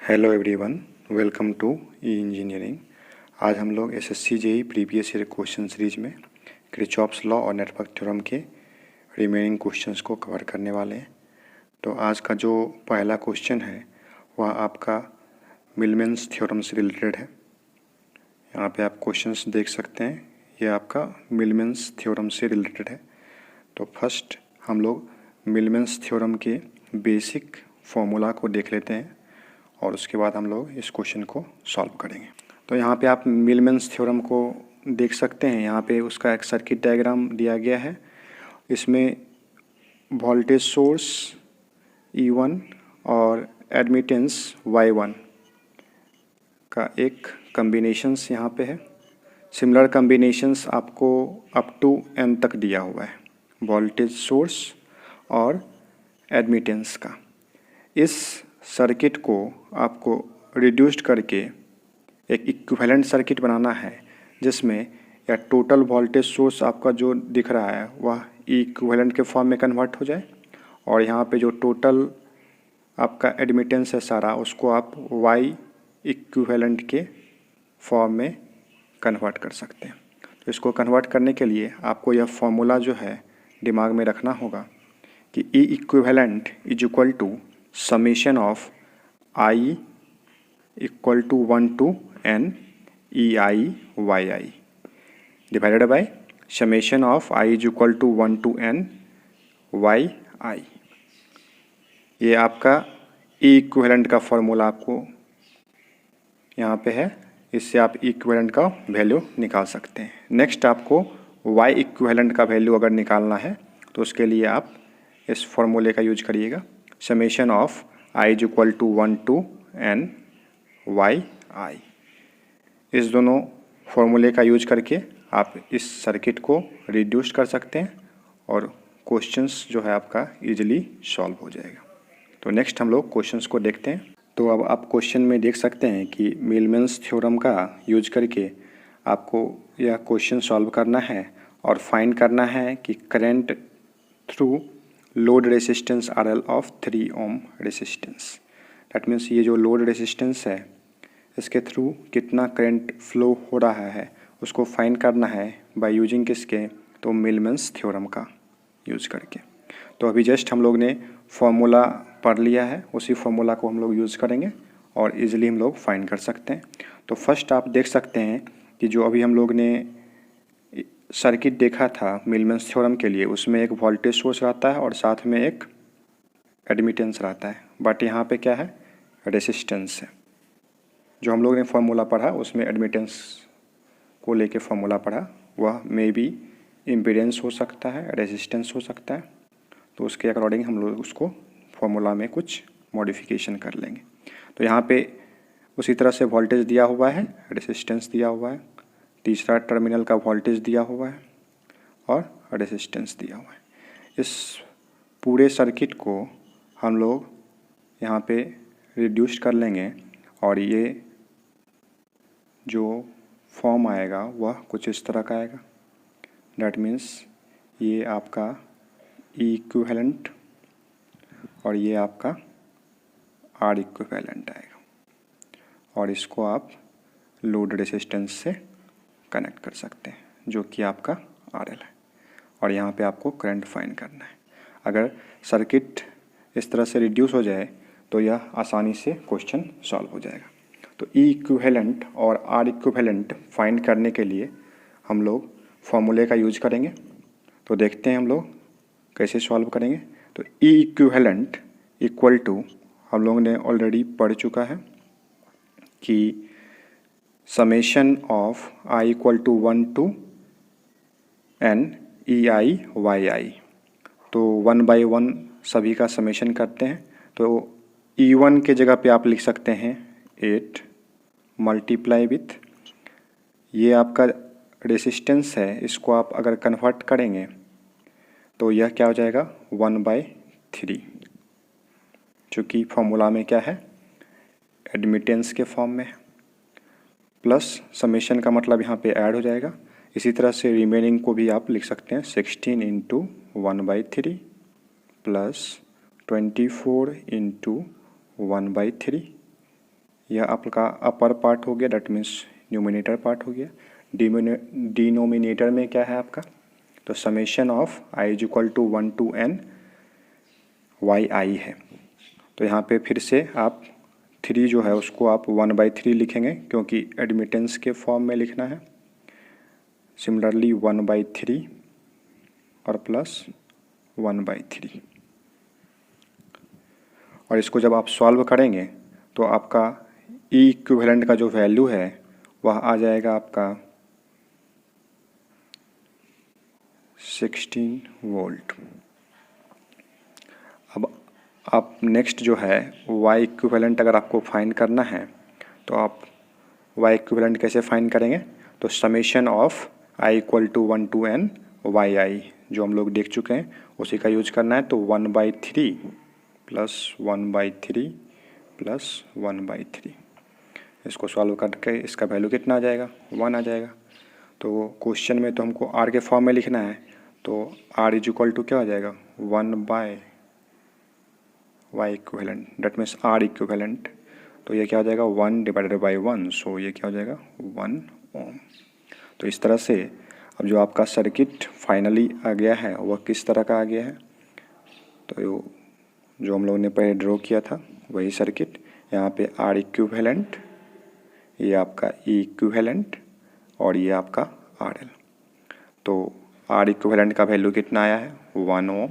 Hello everyone, welcome to E engineering. आज हम लोग SSC JEE previous year question series में किरचॉफ्स लॉ और नेटवर्क थ्योरम के रिमेनिंग क्वेश्चंस को कवर करने वाले हैं। तो आज का जो पहला क्वेश्चन है वह आपका मिलमेंस थ्योरम से रिलेटेड है। यहाँ पे आप क्वेश्चंस देख सकते हैं, ये आपका मिलमेंस थ्योरम से रिलेटेड है। तो फर्स्ट हम लोग मिलमेंस थ्योरम के बेसिक फॉर्मूला को देख लेते हैं और उसके बाद हम लोग इस क्वेश्चन को सॉल्व करेंगे। तो यहाँ पे आप मिलमेंस थ्योरम को देख सकते हैं। यहाँ पे उसका एक सर्किट डायग्राम दिया गया है। इसमें वोल्टेज सोर्स E1 और एडमिटेंस Y1 का एक कम्बिनेशंस यहाँ पे है। सिमिलर कम्बिनेशंस आपको अप टू n तक दिया हुआ है, वोल्टेज सोर्स और एडमिटेंस का। इस सर्किट को आपको रिड्यूस्ड करके एक इक्विवेलेंट सर्किट बनाना है, जिसमें या टोटल वोल्टेज सोर्स आपका जो दिख रहा है वह इक्विवेलेंट के फॉर्म में कन्वर्ट हो जाए, और यहाँ पे जो टोटल आपका एडमिटेंस है सारा, उसको आप वाई इक्विवेलेंट के फॉर्म में कन्वर्ट कर सकते हैं। तो इसको कन्वर्ट करने के लिए आपको यह फॉर्मूला जो है दिमाग में रखना होगा कि E equivalent is equal to summation of I equal to 1 to n EI YI divided by summation of I is equal to 1 to n YI। ये आपका ई इक्विवेलेंट का फॉर्मूला आपको यहाँ पे है, इससे आप इक्विवेलेंट का वैल्यू निकाल सकते हैं। नेक्स्ट आपको Y इक्विवेलेंट का वैल्यू अगर निकालना है तो उसके लिए आप इस फॉर्मूले का यूज करिएगा, summation of I is equal to 1 to n YI। इस दोनों फॉर्मूले का यूज करके आप इस सर्किट को रिड्यूस कर सकते हैं और क्वेश्चंस जो है आपका इजीली सॉल्व हो जाएगा। तो नेक्स्ट हम लोग क्वेश्चंस को देखते हैं। तो अब आप क्वेश्चन में देख सकते हैं कि मिलमेंस थ्योरम का यूज करके आपको यह क्वेश्चन सॉल्व करना है और फाइंड करना है कि current through load resistance RL of 3 ohm resistance. That means ये जो लोड रेसिस्टेंस है इसके थ्रू कितना करंट फ्लो हो रहा है उसको फाइंड करना है बाय यूजिंग किसके, तो मिलमेंस थ्योरम का यूज करके। तो अभी जस्ट हम लोग ने फॉर्मूला पढ़ लिया है, उसी फॉर्मूला को हम लोग यूज़ करेंगे और इजीली हम लोग फाइंड कर सकते हैं। तो फर्स्ट आप देख सकते हैं कि जो अभी हम लोग ने सर्किट देखा था मिलमेंस थ्योरम के लिए, उसमें एक वोल्टेज सोर्स रहता है और साथ में एक एडमिटेंस रहता है, बट यहाँ पे क्या है, रेसिस्टेंस है। जो हम लोग ने फॉर्मूला पढ़ा उसमें एडमिटेंस को लेके फॉर्मूला पढ़ा, वह मे बी इम्पीडेंस हो सकता है, रेजिस्टेंस हो सकता है। तो उसके अकॉर्डिंग हम लोग उसको फॉर्मूला में कुछ मॉडिफिकेशन कर लेंगे। तो यहाँ पे उसी तरह से वोल्टेज दिया हुआ है, रेजिस्टेंस दिया हुआ है, तीसरा टर्मिनल का वोल्टेज दिया हुआ है और रेजिस्टेंस दिया हुआ है। इस पूरे सर्किट को हम लोग यहाँ पे रिड्यूस कर लेंगे और ये जो फॉर्म आएगा वह कुछ इस तरह का आएगा। दैट मीन्स ये आपका ई इक्विवेलेंट और ये आपका आर इक्विवेलेंट आएगा, और इसको आप लोड रेसिस्टेंस से कनेक्ट कर सकते हैं जो कि आपका RL है, और यहाँ पे आपको करंट फाइंड करना है। अगर सर्किट इस तरह से रिड्यूस हो जाए तो यह आसानी से क्वेश्चन सॉल्व हो जाएगा। तो ई इक्विवेलेंट और आर इक्विवेलेंट फाइंड करने के लिए हम लोग फॉर्मूले का यूज करेंगे। तो देखते हैं हम लोग कैसे सॉल्व करेंगे। तो ई इक्विवेलेंट इक्वल टू हम लोगों ने ऑलरेडी पढ़ चुका है कि summation of I equal to 1 to n EI YI। तो 1/1 सभी का समेशन करते हैं। तो E1 के जगह पे आप लिख सकते हैं 8 मल्टीप्लाई विथ, ये आपका रेसिस्टेंस है, इसको आप अगर कन्वर्ट करेंगे तो यह क्या हो जाएगा 1/3, चूँकि फॉर्मूला में क्या है, एडमिटेंस के फॉर्म में है, प्लस समेशन का मतलब यहाँ पे ऐड हो जाएगा। इसी तरह से रिमेनिंग को भी आप लिख सकते हैं 16 इंटू 1/3 प्लस 24 इंटू 1/3 यह आपका अपर पार्ट हो गया, दैट मीन्स न्यूमिनेटर पार्ट हो गया। डिनोमिनेटर में क्या है आपका, तो summation of i is equal to 1 to n Y I है। तो यहाँ पे फिर से आप 3 जो है उसको आप 1/3 लिखेंगे क्योंकि एडमिटेंस के फॉर्म में लिखना है। सिमिलरली 1/3 और प्लस 1/3, और इसको जब आप सॉल्व करेंगे तो आपका ई इक्विवेलेंट का जो वैल्यू है वह आ जाएगा आपका 16 वोल्ट। अब आप नेक्स्ट जो है वाई इक्विवेलेंट अगर आपको फाइंड करना है तो आप वाई इक्विवेलेंट कैसे फाइंड करेंगे, तो summation of I equal to 1 to n Y I जो हम लोग देख चुके हैं उसी का यूज करना है। तो 1/3 प्लस 1/3 प्लस 1/3, इसको सॉल्व करके इसका वैल्यू कितना आ जाएगा, 1 आ जाएगा। तो क्वेश्चन में तो हमको r के फॉर्म में लिखना है, तो r इज इक्वल टू क्या हो जाएगा 1/y equivalent, that means r equivalent. तो ये क्या हो जाएगा 1/1, सो ये क्या हो जाएगा 1 ओम। तो इस तरह से अब जो आपका सर्किट फाइनली आ गया है वह किस तरह का आ गया है, तो जो हम लोगों ने पहले ड्रॉ किया था वही सर्किट। यहाँ पे R इक्विवेलेंट, ये आपका E इक्विवेलेंट और ये आपका RL। तो R इक्विवेलेंट का वैल्यू कितना आया है 1 ओम,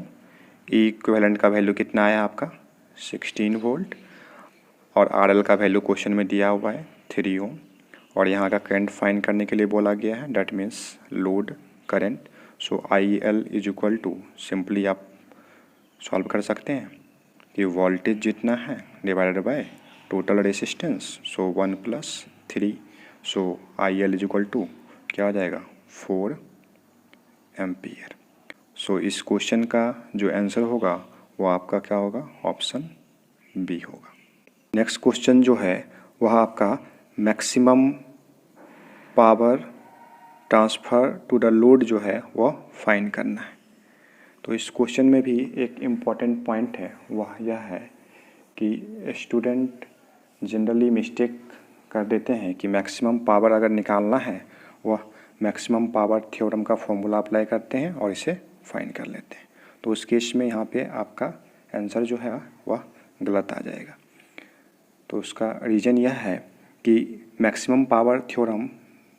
E इक्विवेलेंट का वैल्यू कितना आया आपका 16 वोल्ट, और RL का वैल्यू क्वेश्चन में दिया हुआ है 3 ओम, और यहाँ का करंट फाइंड करने के लिए बोला गया है, that means load current. So IL is equal to, simply आप सॉल्व कर सकते हैं कि वोल्टेज जितना है divided by total resistance, so 1 + 3, so IL is equal to क्या हो जाएगा 4 एम्पियर। सो इस क्वेश्चन का जो आंसर होगा वो आपका क्या होगा, ऑप्शन बी होगा। नेक्स्ट क्वेश्चन जो है वह आपका maximum power transfer to the load जो है वह फाइंड करना है। तो इस क्वेश्चन में भी एक इम्पॉर्टेंट पॉइंट है, वह यह है कि स्टूडेंट जनरली मिस्टेक कर देते हैं कि मैक्सिमम पावर अगर निकालना है वह मैक्सिमम पावर थ्योरम का फॉर्मूला अप्लाई करते हैं और इसे फाइंड कर लेते हैं। तो उस केस में यहाँ पे आपका आंसर जो है वह गलत आ जाएगा। तो उसका रीज़न यह है कि मैक्सिमम पावर थ्योरम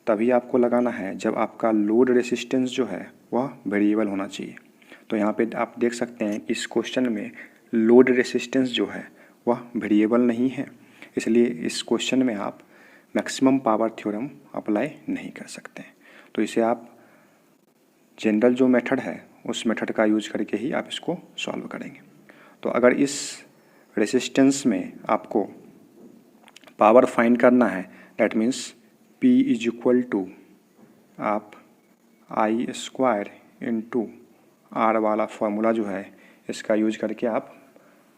तभी आपको लगाना है जब आपका लोड रेसिस्टेंस जो है वह वेरिएबल होना चाहिए। तो यहाँ पे आप देख सकते हैं इस क्वेश्चन में लोड रेसिस्टेंस जो है वह वेरिएबल नहीं है, इसलिए इस क्वेश्चन में आप मैक्सिमम पावर थ्योरम अप्लाई नहीं कर सकते हैं। तो इसे आप जनरल जो मेथड है उस मेथड का यूज करके ही आप इसको सॉल्व करेंगे। तो अगर इस रेसिस्टेंस में आपको पावर फाइंड करना है, that means P is equal to आप I² इंटू R वाला फॉर्मूला जो है इसका यूज करके आप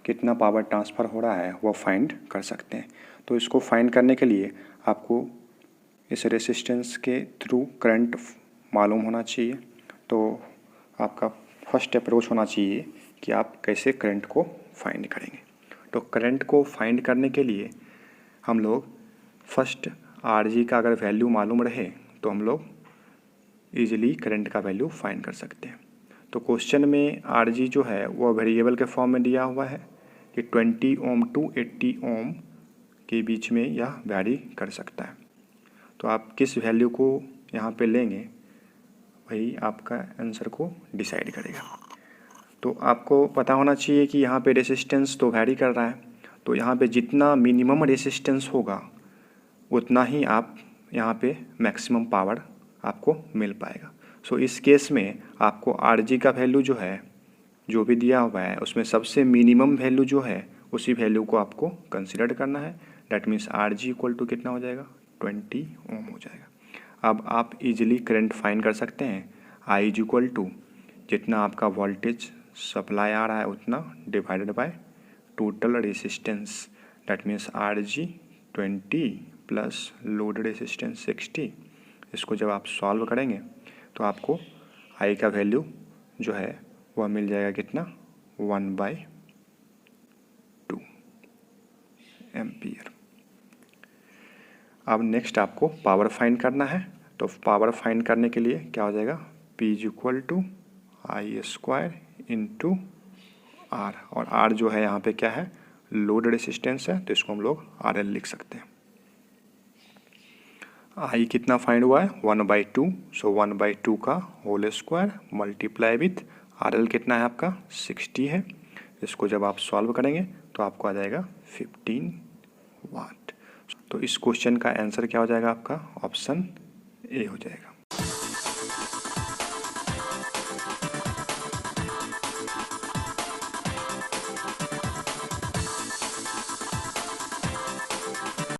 कितना पावर ट्रांसफ़र हो रहा है वो फाइंड कर सकते हैं। तो इसको फाइंड करने के लिए आपको इस रेसिस्टेंस के थ्रू करंट मालूम होना चाहिए। तो आपका फर्स्ट अप्रोच होना चाहिए कि आप कैसे करंट को फाइंड करेंगे। तो करंट को फाइंड करने के लिए हम लोग फर्स्ट RG का अगर वैल्यू मालूम रहे तो हम लोग ईजिली करंट का वैल्यू फाइंड कर सकते हैं। तो क्वेश्चन में RG जो है वो वेरिएबल के फॉर्म में दिया हुआ है कि 20 ओम टू 80 ओम के बीच में यह वैरी कर सकता है। तो आप किस वैल्यू को यहाँ पे लेंगे वही आपका आंसर को डिसाइड करेगा। तो आपको पता होना चाहिए कि यहाँ पे रेसिस्टेंस तो वैरी कर रहा है, तो यहाँ पे जितना मिनिमम रेसिस्टेंस होगा उतना ही आप यहाँ पे मैक्सिमम पावर आपको मिल पाएगा। सो इस केस में आपको RG का वैल्यू जो है जो भी दिया हुआ है उसमें सबसे मिनिमम वैल्यू जो है उसी वैल्यू को आपको कंसिडर करना है। That means RG equal to कितना हो जाएगा 20 ओम हो जाएगा। अब आप इजीली करंट फाइंड कर सकते हैं, I इज इक्वल टू जितना आपका वोल्टेज सप्लाई आ रहा है उतना divided by total resistance, that means RG 20 plus load resistance 60। इसको जब आप सॉल्व करेंगे तो आपको I का वैल्यू जो है वह मिल जाएगा कितना 1/2 एम्पियर। अब नेक्स्ट आपको पावर फाइंड करना है। तो पावर फाइंड करने के लिए क्या हो जाएगा, P is equal to I square into R, और आर जो है यहाँ पे क्या है, लोड रेसिस्टेंस है, तो इसको हम लोग RL लिख सकते हैं। आई कितना फाइंड हुआ है, 1/2, सो 1/2 का whole square multiply with RL कितना है आपका 60 है। इसको जब आप सॉल्व करेंगे तो आपको आ जाएगा 15 वाट। तो इस क्वेश्चन का आंसर क्या हो जाएगा आपका, ऑप्शन ए हो जाएगा।